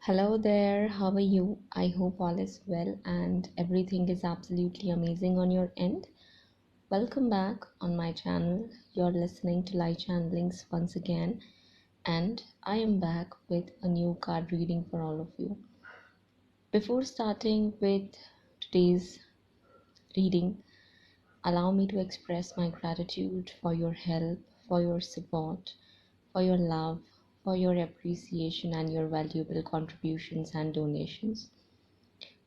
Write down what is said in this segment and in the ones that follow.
Hello there, how are you? I hope all is well and everything is absolutely amazing on your end. Welcome back on my channel. You're listening to light channelings once again, and I am back with a new card reading for all of you. Before starting with today's reading, allow me to express my gratitude for your help, for your support, for your love, for your appreciation, and your valuable contributions and donations.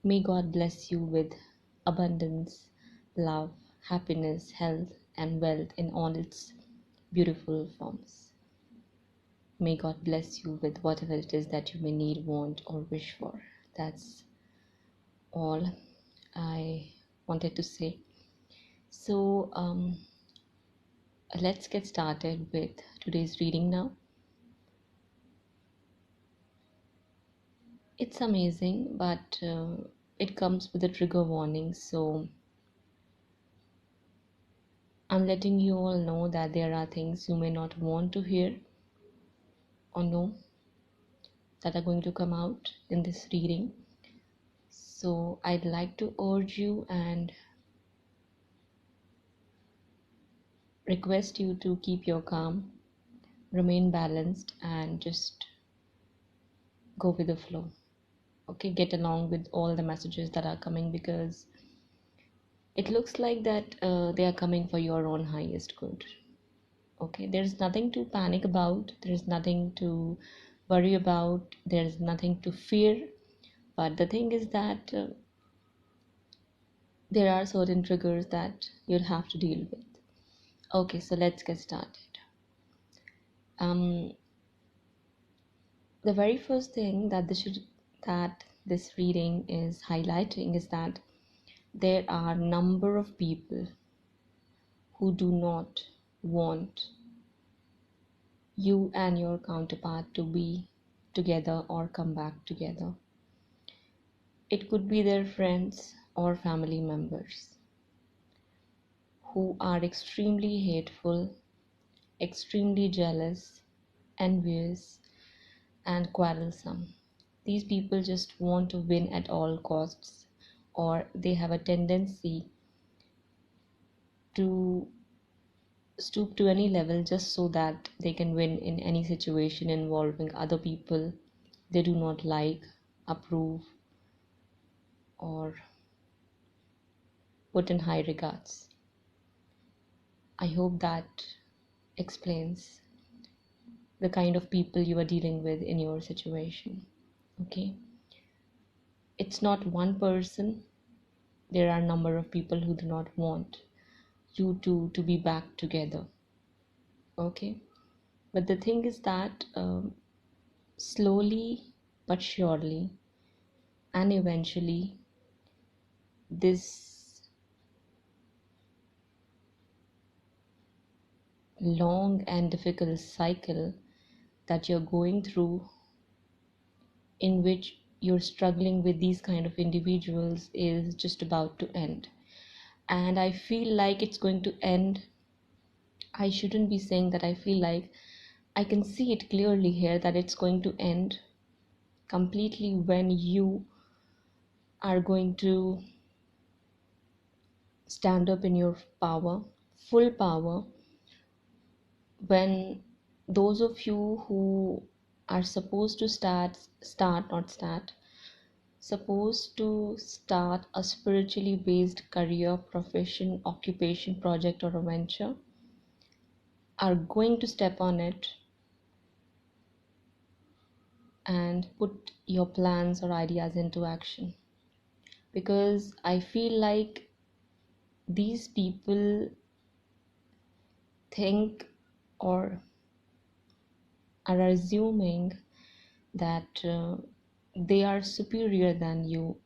May God bless you with abundance, love, happiness, health, and wealth in all its beautiful forms. May God bless you with whatever it is that you may need, want, or wish for. That's all I wanted to say. So, let's get started with today's reading now. It's amazing, but it comes with a trigger warning. So, I'm letting you all know that there are things you may not want to hear or know that are going to come out in this reading. So I'd like to urge you and request you to keep your calm, remain balanced, and just go with the flow. Okay, get along with all the messages that are coming, because it looks like that they are coming for your own highest good. Okay, there's nothing to panic about, there's nothing to worry about, there's nothing to fear. But the thing is that there are certain triggers that you'll have to deal with. Okay, so let's get started. Um, the very first thing that this reading is highlighting is that there are number of people who do not want you and your counterpart to be together or come back together. It could be their friends or family members who are extremely hateful, extremely jealous, envious, and quarrelsome. These people just want to win at all costs, or they have a tendency to stoop to any level just so that they can win in any situation involving other people they do not like, approve, or put in high regards. I hope that explains the kind of people you are dealing with in your situation. Okay, it's not one person. There are a number of people who do not want you two to be back together. Okay, but the thing is that slowly but surely and eventually, this long and difficult cycle that you're going through, in which you're struggling with these kind of individuals, is just about to end. And I feel like it's going to end. I shouldn't be saying that. I feel like I can see it clearly here that it's going to end completely when you are going to stand up in your power, full power, when those of you who are supposed to supposed to start a spiritually based career, profession, occupation, project, or a venture, are going to step on it and put your plans or ideas into action. Because I feel like these people think or are assuming that they are superior than you,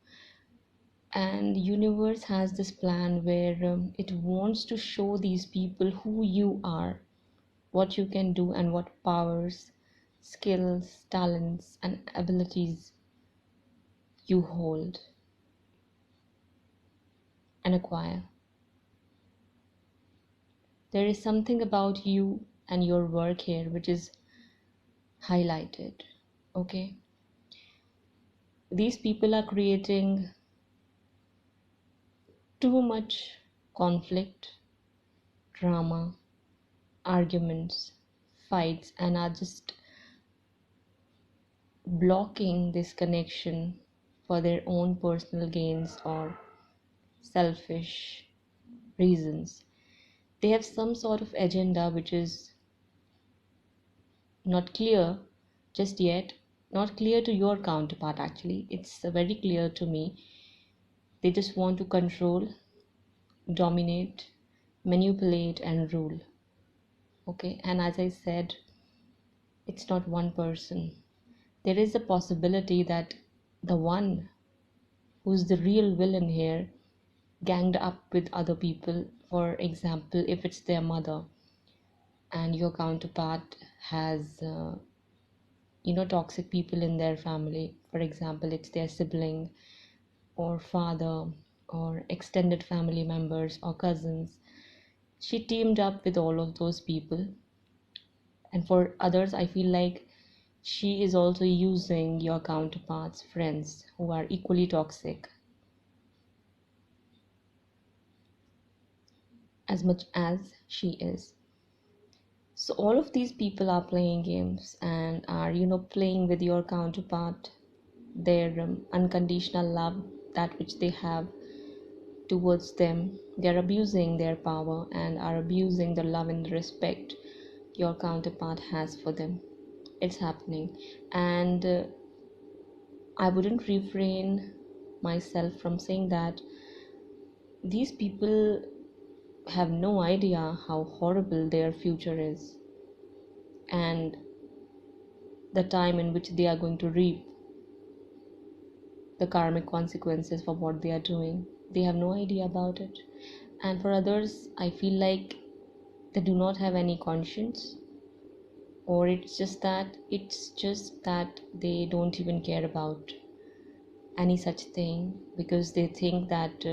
and universe has this plan where it wants to show these people who you are, what you can do, and what powers, skills, talents, and abilities you hold and acquire. There is something about you and your work here which is highlighted. Okay, These people are creating too much conflict, drama, arguments, fights, and are just blocking this connection for their own personal gains or selfish reasons. They have some sort of agenda which is not clear just yet, not clear to your counterpart actually. It's very clear to me. They just want to control, dominate, manipulate, and rule. Okay, and as I said, it's not one person. There is a possibility that the one who's the real villain here ganged up with other people. For example, if it's their mother and your counterpart has toxic people in their family. For example, it's their sibling or father or extended family members or cousins. She teamed up with all of those people. And for others, I feel like she is also using your counterpart's friends who are equally toxic as much as she is. So all of these people are playing games and are, playing with your counterpart, their unconditional love, that which they have towards them. They're abusing their power and are abusing the love and respect your counterpart has for them. It's happening. And I wouldn't refrain myself from saying that these people have no idea how horrible their future is and the time in which they are going to reap the karmic consequences for what they are doing. They have no idea about it. And for others, I feel like they do not have any conscience, or it's just that they don't even care about any such thing because they think that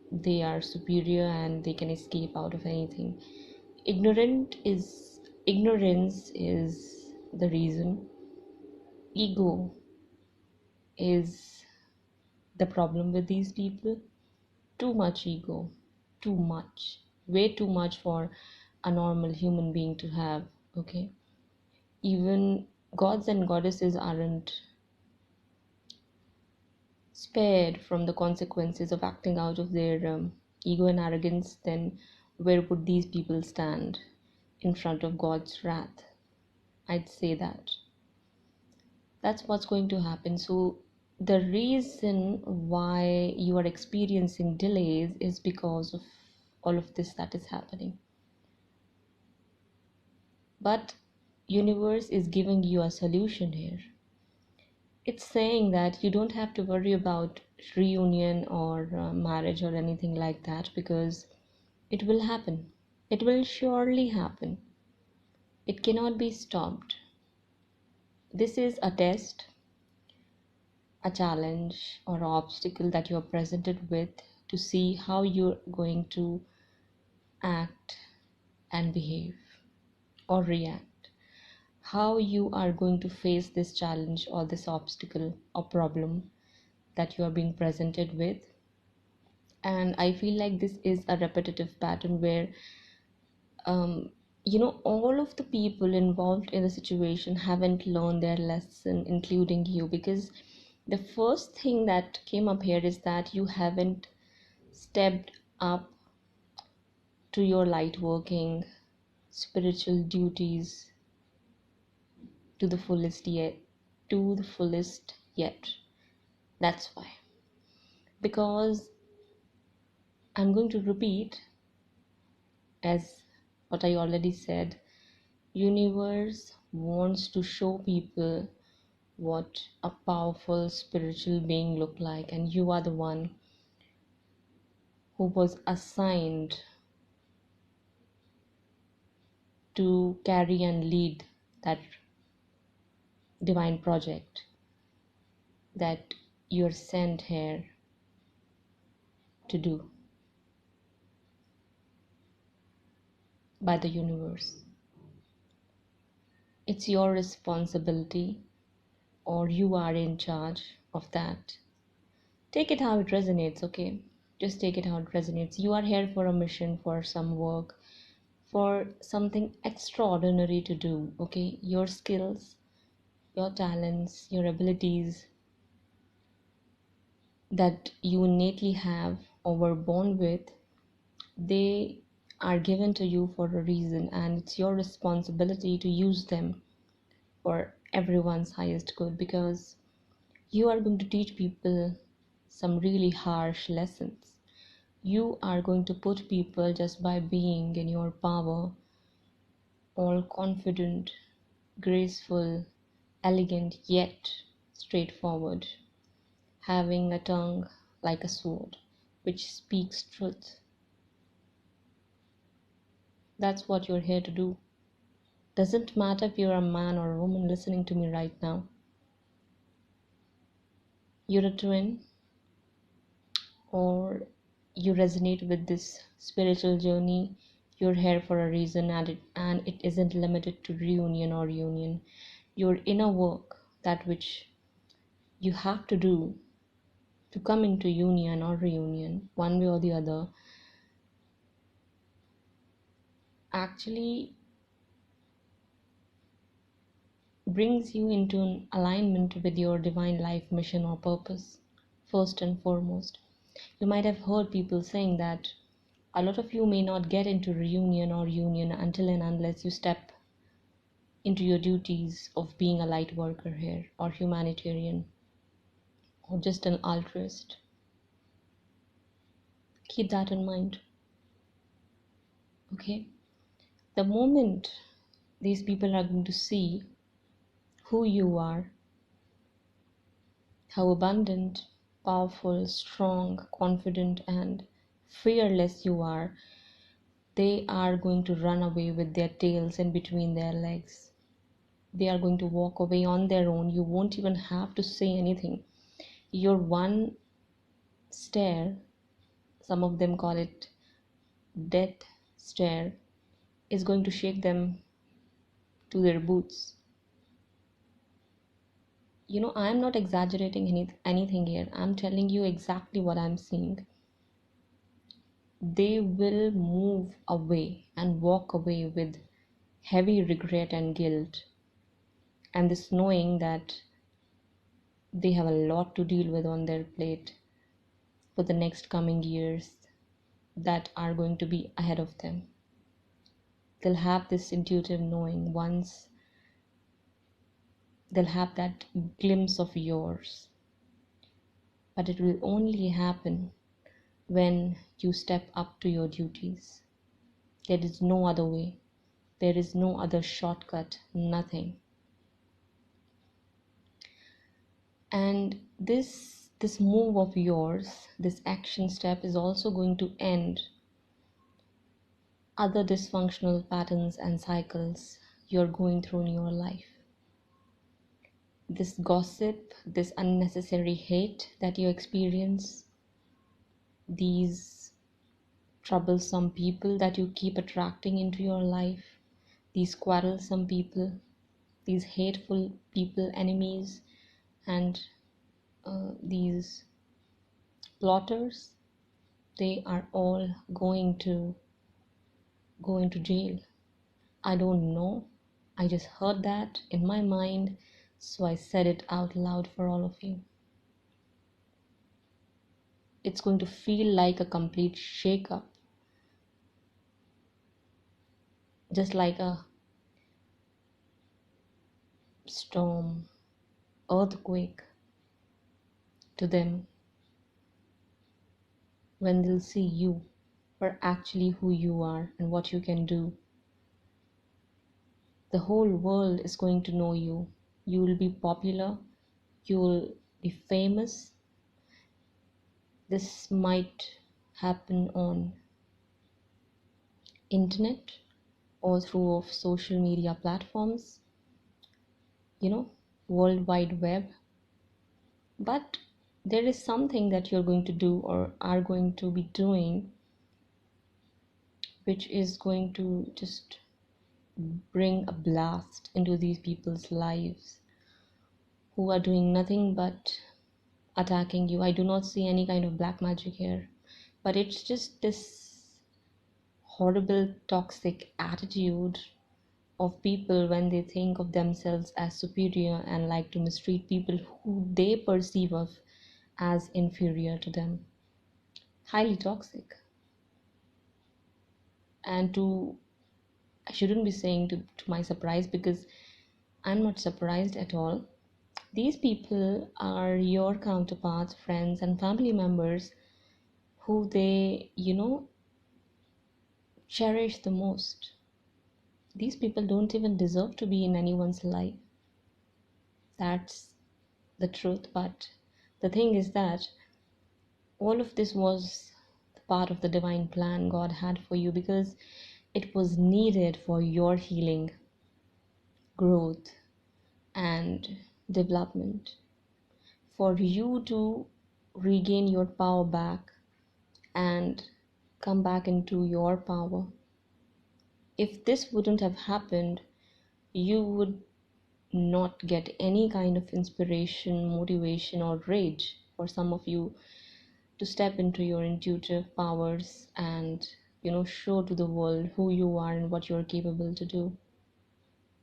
they are superior and they can escape out of anything. Ignorance is the reason. Ego is the problem with these people. Too much ego, too much, way too much for a normal human being to have. Okay, even gods and goddesses aren't spared from the consequences of acting out of their ego and arrogance. Then where would these people stand in front of God's wrath? I'd say that's what's going to happen. So the reason why you are experiencing delays is because of all of this that is happening. But universe is giving you a solution here. It's saying that you don't have to worry about reunion or marriage or anything like that, because it will happen. It will surely happen. It cannot be stopped. This is a test, a challenge, or obstacle that you are presented with to see how you're going to act and behave or react. How you are going to face this challenge or this obstacle or problem that you are being presented with. And I feel like this is a repetitive pattern where all of the people involved in the situation haven't learned their lesson, including you, because the first thing that came up here is that you haven't stepped up to your light working spiritual duties to the fullest yet. That's why. Because I'm going to repeat as what I already said. Universe wants to show people what a powerful spiritual being look like, and you are the one who was assigned to carry and lead that divine project that you're sent here to do by the universe. It's your responsibility or you are in charge of that. Take it how it resonates, okay? Just take it how it resonates. You are here for a mission, for some work, for something extraordinary to do, okay? Your skills, your talents, your abilities that you innately have or were born with, they are given to you for a reason, and it's your responsibility to use them for everyone's highest good, because you are going to teach people some really harsh lessons. You are going to put people just by being in your power, all confident, graceful, elegant, yet straightforward, having a tongue like a sword which speaks truth. That's what you're here to do. Doesn't matter if you're a man or a woman listening to me right now. You're a twin, or you resonate with this spiritual journey. You're here for a reason, and it isn't limited to reunion or union. Your inner work, that which you have to do to come into union or reunion, one way or the other, actually brings you into an alignment with your divine life mission or purpose. First and foremost, you might have heard people saying that a lot of you may not get into reunion or union until and unless you step into your duties of being a light worker here, or humanitarian, or just an altruist. Keep that in mind, okay? The moment these people are going to see who you are, how abundant, powerful, strong, confident, and fearless you are, they are going to run away with their tails in between their legs. They are going to walk away on their own. You won't even have to say anything. Your one stare, some of them call it death stare, is going to shake them to their boots. I'm not exaggerating anything here. I'm telling you exactly what I'm seeing. They will move away and walk away with heavy regret and guilt, and this knowing that they have a lot to deal with on their plate for the next coming years that are going to be ahead of them. They'll have this intuitive knowing once they'll have that glimpse of yours, but it will only happen when you step up to your duties. There is no other way. There is no other shortcut, nothing. And this move of yours, this action step, is also going to end other dysfunctional patterns and cycles you're going through in your life. This gossip, this unnecessary hate that you experience, these troublesome people that you keep attracting into your life, these quarrelsome people, these hateful people, enemies, and these plotters, they are all going to go into jail. I don't know. I just heard that in my mind, so I said it out loud for all of you. It's going to feel like a complete shake-up, just like a storm, earthquake to them, when they'll see you for actually who you are and what you can do. The whole world is going to know you. You will be popular. You will be famous. This might happen on internet or through of social media platforms, World Wide Web. But there is something that you're going to do or are going to be doing which is going to just bring a blast into these people's lives who are doing nothing but attacking you. I do not see any kind of black magic here, but it's just this horrible toxic attitude of people when they think of themselves as superior and like to mistreat people who they perceive of as inferior to them. Highly toxic. And to I shouldn't be saying to my surprise, because I'm not surprised at all. These people are your counterparts, friends, and family members who they, cherish the most. These people don't even deserve to be in anyone's life. That's the truth. But the thing is that all of this was the part of the divine plan God had for you, because it was needed for your healing, growth, and development, for you to regain your power back and come back into your power. If this wouldn't have happened, you would not get any kind of inspiration, motivation, or rage for some of you to step into your intuitive powers and show to the world who you are and what you're capable to do.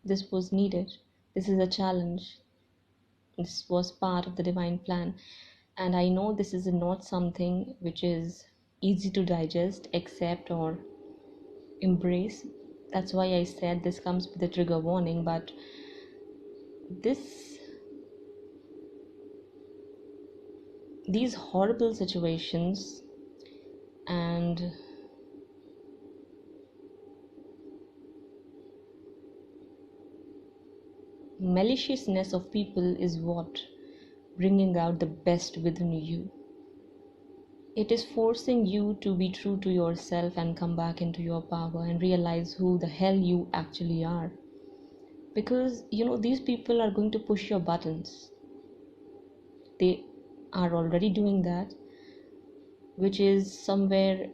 This was needed. This is a challenge. This was part of the divine plan. And I know this is not something which is easy to digest, accept, or embrace. That's why I said this comes with a trigger warning. But this these horrible situations and maliciousness of people is what bringing out the best within you. It is forcing you to be true to yourself and come back into your power and realize who the hell you actually are. Because these people are going to push your buttons. They are already doing that, which is somewhere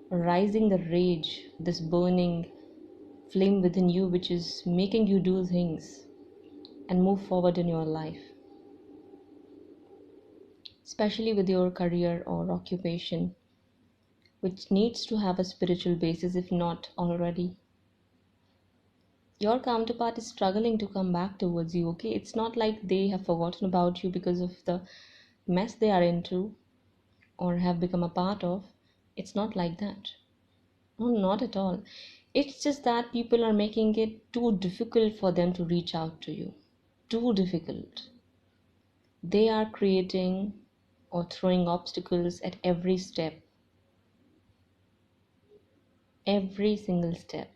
rising the rage, this burning flame within you, which is making you do things and move forward in your life, especially with your career or occupation, which needs to have a spiritual basis, if not already. Your counterpart is struggling to come back towards you, okay? It's not like they have forgotten about you because of the mess they are into or have become a part of. It's not like that. No, not at all. It's just that people are making it too difficult for them to reach out to you. Too difficult. They are creating or throwing obstacles at every step. Every single step.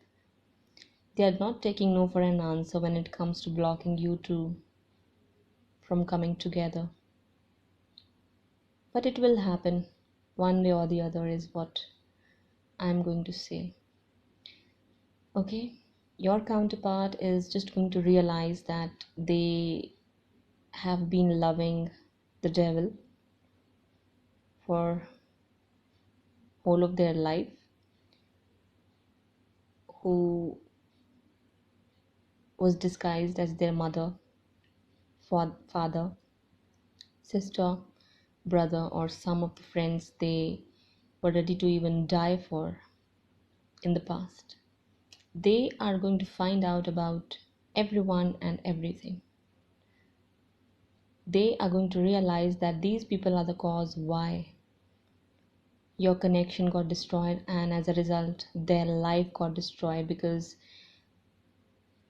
They are not taking no for an answer when it comes to blocking you two from coming together. But it will happen one way or the other, is what I'm going to say. Okay? Your counterpart is just going to realize that they have been loving the devil for whole of their life, who was disguised as their mother, father, sister, brother, or some of the friends they were ready to even die for in the past. They are going to find out about everyone and everything. They are going to realize that these people are the cause why your connection got destroyed, and as a result their life got destroyed, because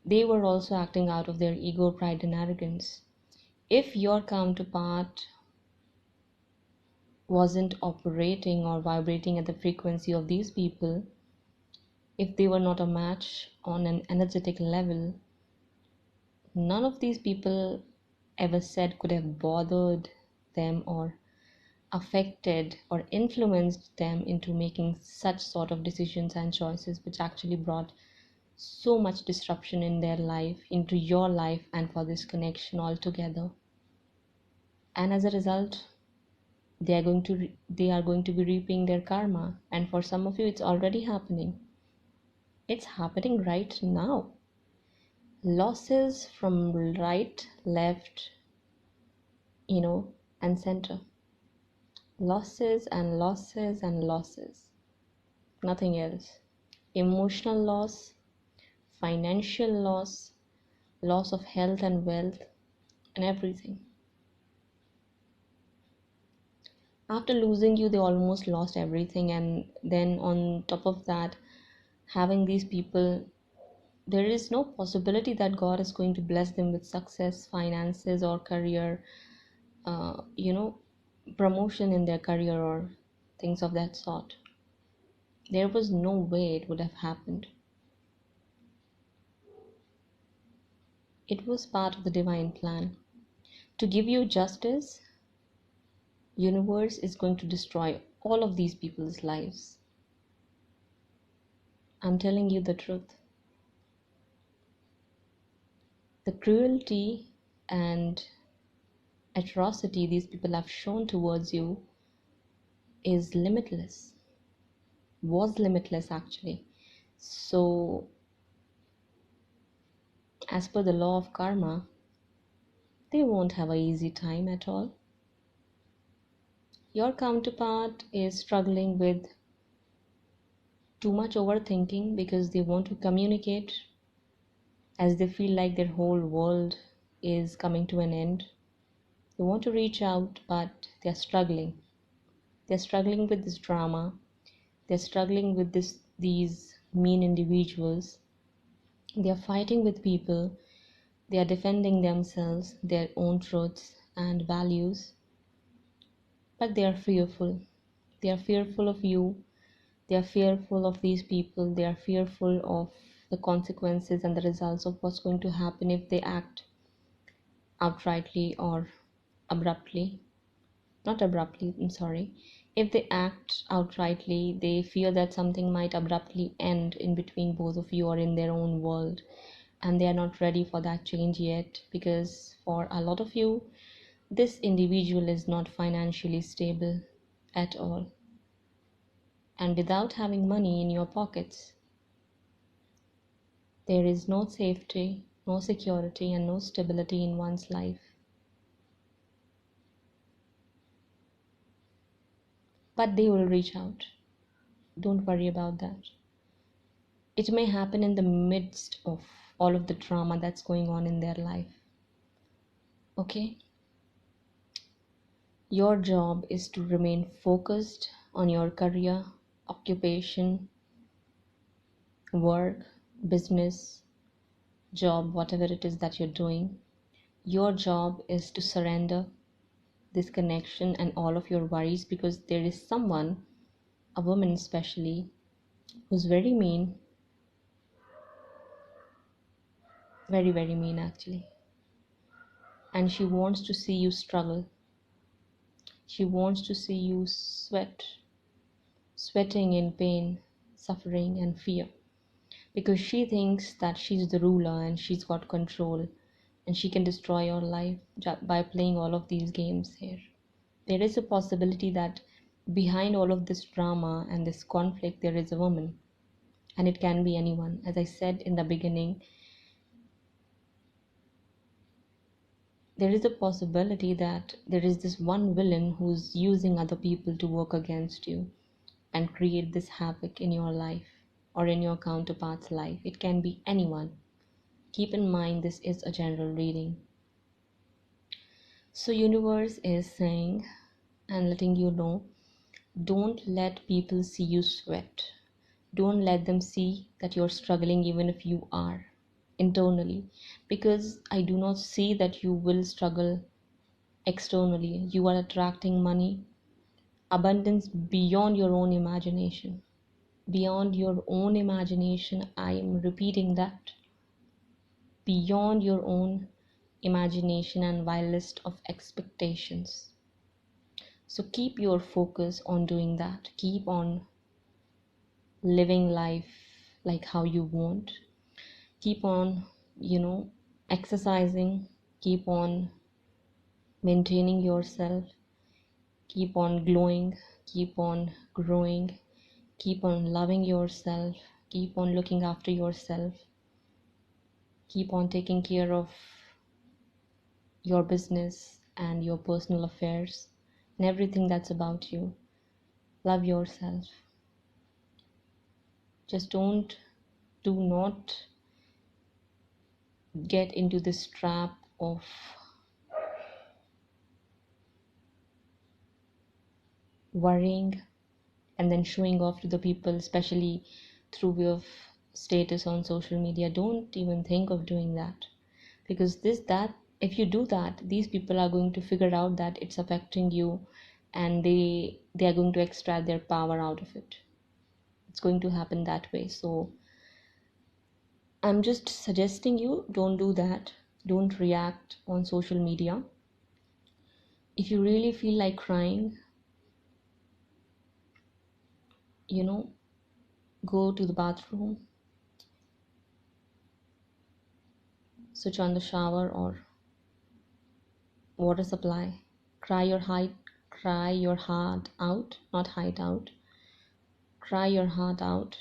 they were also acting out of their ego, pride, and arrogance. If your counterpart wasn't operating or vibrating at the frequency of these people, if they were not a match on an energetic level, none of these people ever said could have bothered them or affected or influenced them into making such sort of decisions and choices, which actually brought so much disruption in their life, into your life, and for this connection altogether. And as a result, they are going to be reaping their karma. And for some of you, it's already happening. It's happening right now. Losses from right, left, and center. Losses and losses and losses. Nothing else. Emotional loss, financial loss, loss of health and wealth, and everything. After losing you, they almost lost everything, and then on top of that, having these people, there is no possibility that God is going to bless them with success, finances, or career, uh, you know, promotion in their career or things of that sort. There was no way it would have happened. It was part of the divine plan. To give you justice, universe is going to destroy all of these people's lives. I'm telling you the truth. The cruelty and atrocity these people have shown towards you is limitless, was limitless actually. So, as per the law of karma, they won't have an easy time at all. Your counterpart is struggling with too much overthinking because they want to communicate as they feel like their whole world is coming to an end. They want to reach out, but they're struggling. They're struggling with this drama. They're struggling with these mean individuals. They are fighting with people. They are defending themselves, their own truths and values, but they are fearful. They are fearful of you. They are fearful of these people. They are fearful of the consequences and the results of what's going to happen if they act outrightly or abruptly. Not abruptly, I'm sorry. If they act outrightly, they fear that something might abruptly end in between both of you or in their own world. And they are not ready for that change yet, because for a lot of you, this individual is not financially stable at all. And without having money in your pockets, there is no safety, no security, and no stability in one's life. But they will reach out. Don't worry about that. It may happen in the midst of all of the drama that's going on in their life. Okay? Your job is to remain focused on your career, occupation, work, business, job, whatever it is that you're doing. Your job is to surrender this connection and all of your worries, because there is someone, a woman especially, who's very mean, very, very mean actually. And she wants to see you struggle. She wants to see you sweating in pain, suffering, and fear, because she thinks that she's the ruler and she's got control and she can destroy your life by playing all of these games here. There is a possibility that behind all of this drama and this conflict, there is a woman, and it can be anyone. As I said in the beginning, there is a possibility that there is this one villain who's using other people to work against you and create this havoc in your life or in your counterpart's life. It can be anyone. Keep in mind, this is a general reading. So universe is saying and letting you know, don't let people see you sweat. Don't let them see that you're struggling, even if you are internally, because I do not see that you will struggle externally. You are attracting money, abundance beyond your own imagination. Beyond your own imagination, I am repeating that. Beyond your own imagination and wildest of expectations. So keep your focus on doing that. Keep on living life like how you want. Keep on, exercising. Keep on maintaining yourself. Keep on glowing. Keep on growing. Keep on loving yourself. Keep on looking after yourself. keep on taking care of your business and your personal affairs and everything that's about you. Love yourself. Just do not get into this trap of worrying and then showing off to the people, especially through way of status on social media. Don't even think of doing that, because that if you do that, these people are going to figure out that it's affecting you, and they are going to extract their power out of it. It's going to happen that way. So I'm just suggesting you, don't do that. Don't react on social media. If you really feel like crying, go to the bathroom, switch on the shower or water supply, cry your heart out, not hide out. Cry your heart out.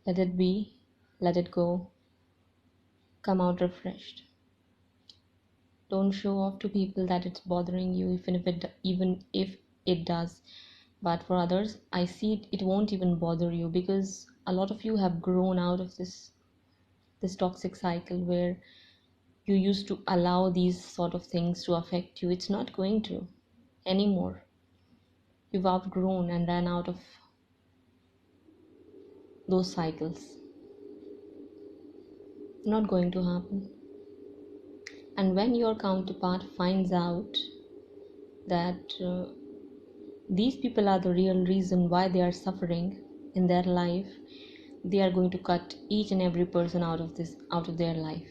Let it be, let it go. Come out refreshed. Don't show off to people that it's bothering you, even if it does. But for others, I see it won't even bother you, because a lot of you have grown out of this toxic cycle where you used to allow these sort of things to affect you. It's not going to anymore. You've outgrown and ran out of those cycles. Not going to happen. And when your counterpart finds out that these people are the real reason why they are suffering in their life, they are going to cut each and every person out of their life.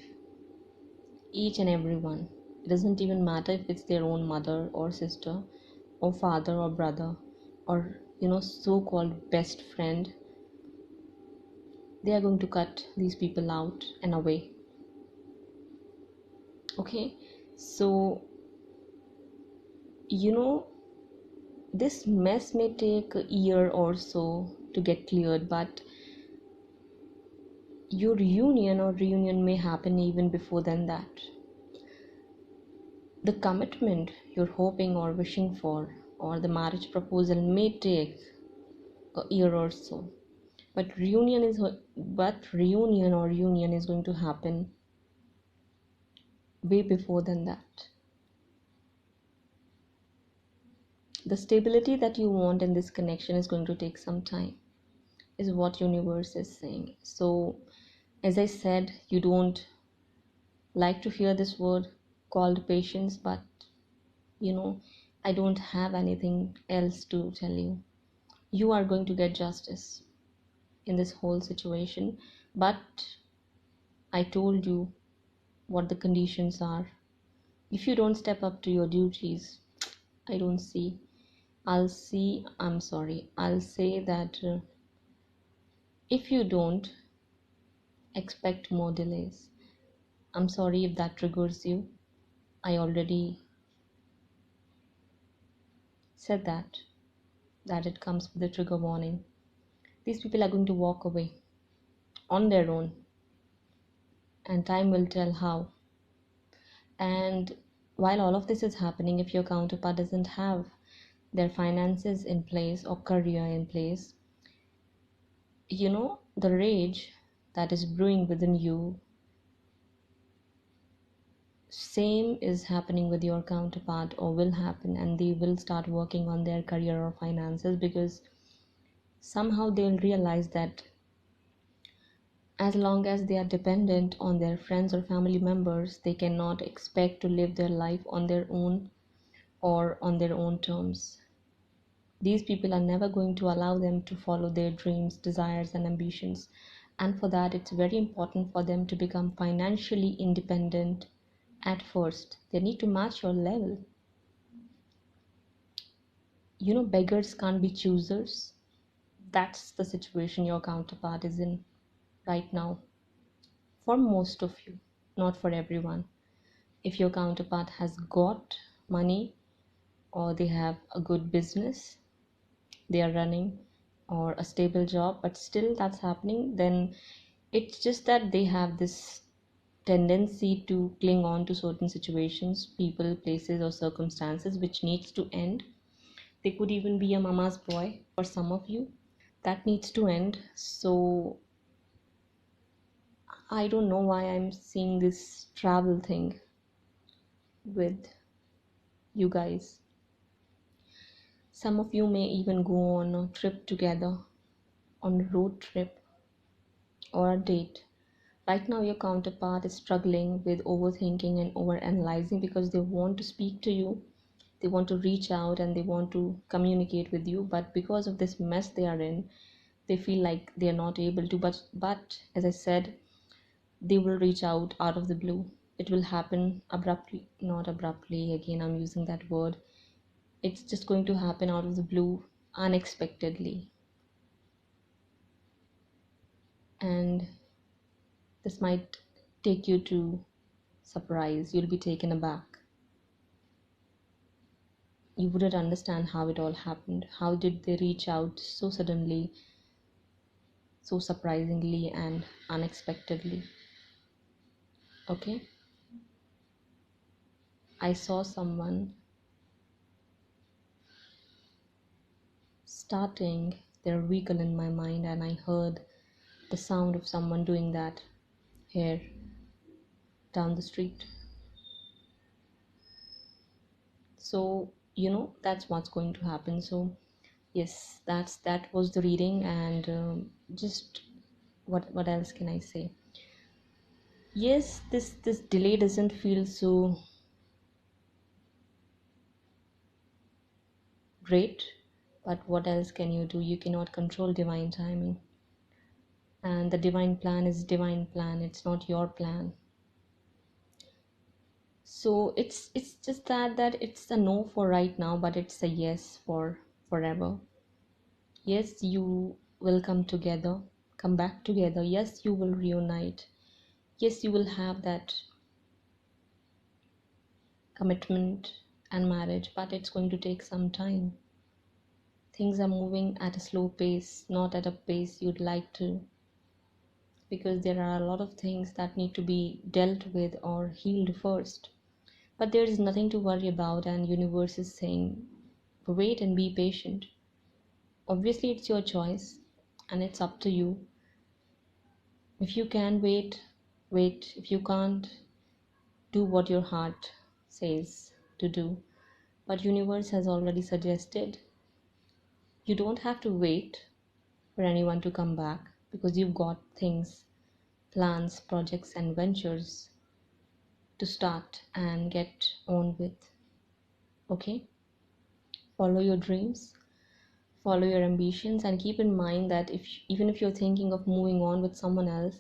Each and every one. It doesn't even matter if it's their own mother or sister or father or brother or so-called best friend. They are going to cut these people out and away. Okay, so this mess may take a year or so to get cleared, but your reunion may happen even before than that. The commitment you're hoping or wishing for, or the marriage proposal, may take a year or so, but reunion or union is going to happen way before than that. The stability that you want in this connection is going to take some time, is what universe is saying. So as I said, you don't like to hear this word called patience, but I don't have anything else to tell you. You are going to get justice in this whole situation, but I told you what the conditions are. If you don't step up to your duties, I don't see. I'll say that if you don't, expect more delays. I'm sorry if that triggers you. I already said that it comes with a trigger warning. These people are going to walk away on their own, and time will tell how. And while all of this is happening, if your counterpart doesn't have their finances in place or career in place, the rage that is brewing within you, same is happening with your counterpart or will happen, and they will start working on their career or finances, because somehow they'll realize that as long as they are dependent on their friends or family members, they cannot expect to live their life on their own or on their own terms. These people are never going to allow them to follow their dreams, desires, and ambitions. And for that, it's very important for them to become financially independent at first. They need to match your level. Beggars can't be choosers. That's the situation your counterpart is in right now. For most of you, not for everyone. If your counterpart has got money, or they have a good business they are running, or a stable job, but still that's happening, then It's just that they have this tendency to cling on to certain situations, people, places, or circumstances which needs to end. They could even be a mama's boy for some of you. That needs to end. So I don't know why I'm seeing this travel thing with you guys. Some of you may even go on a trip together, on a road trip or a date. Right now, your counterpart is struggling with overthinking and overanalyzing because they want to speak to you, they want to reach out, and they want to communicate with you. But because of this mess they are in, they feel like they are not able to. But as I said, they will reach out of the blue. It will happen abruptly, not abruptly. Again, I'm using that word. It's just going to happen out of the blue, unexpectedly, and this might take you to surprise. You'll be taken aback. You wouldn't understand how it all happened. How did they reach out so suddenly, so surprisingly, and unexpectedly? Okay, I saw someone starting their vehicle in my mind, and I heard the sound of someone doing that here down the street. So, that's what's going to happen. So, yes, that was the reading, and just what else can I say? Yes, this delay doesn't feel so great, but what else can you do? You cannot control divine timing, and the divine plan is divine plan. It's not your plan. So it's just that it's a no for right now, but it's a yes for forever. Yes, you will come back together. Yes, you will reunite. Yes, you will have that commitment and marriage, but it's going to take some time. Things are moving at a slow pace, not at a pace you'd like to, because there are a lot of things that need to be dealt with or healed first. But there is nothing to worry about, and universe is saying wait and be patient. Obviously it's your choice, and it's up to you. If you can wait, wait. If you can't, do what your heart says to do. But universe has already suggested you don't have to wait for anyone to come back, because you've got things, plans, projects, and ventures to start and get on with. Okay? Follow your dreams, follow your ambitions, and keep in mind that even if you're thinking of moving on with someone else,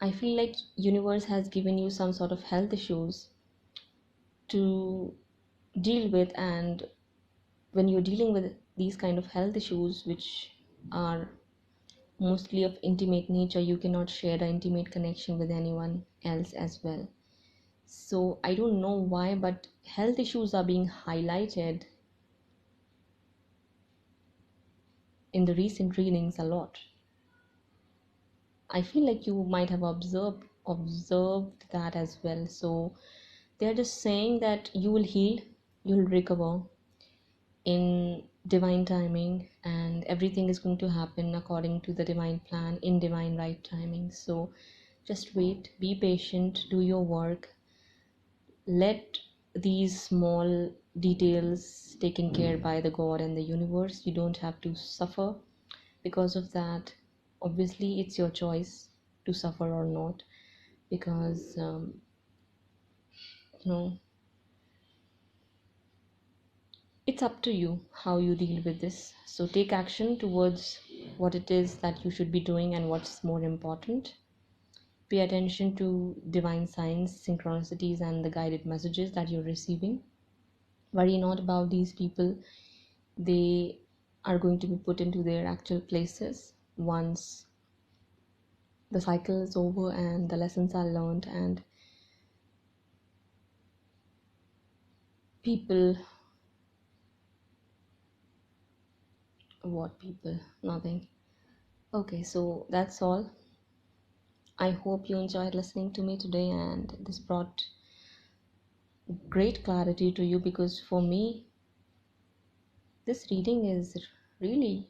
I feel like universe has given you some sort of health issues to deal with, and when you're dealing with these kind of health issues, which are mostly of intimate nature, you cannot share the intimate connection with anyone else as well. So I don't know why, but health issues are being highlighted in the recent readings a lot. I feel like you might have observed that as well. So they're just saying that you will heal, you'll recover in divine timing, and everything is going to happen according to the divine plan in divine right timing. So just wait, be patient, do your work, let these small details taken care by the god and the universe. You don't have to suffer because of that. Obviously it's your choice to suffer or not, because you know it's up to you how you deal with this. So take action towards what it is that you should be doing, and what's more important. Pay attention to divine signs, synchronicities, and the guided messages that you're receiving. Worry not about these people. They are going to be put into their actual places once the cycle is over and the lessons are learned, and people, what people, nothing. Okay, so that's all. I hope you enjoyed listening to me today and this brought great clarity to you, because for me, this reading is really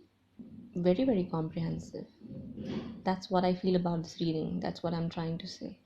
very, very comprehensive. That's what I feel about this reading. That's what I'm trying to say.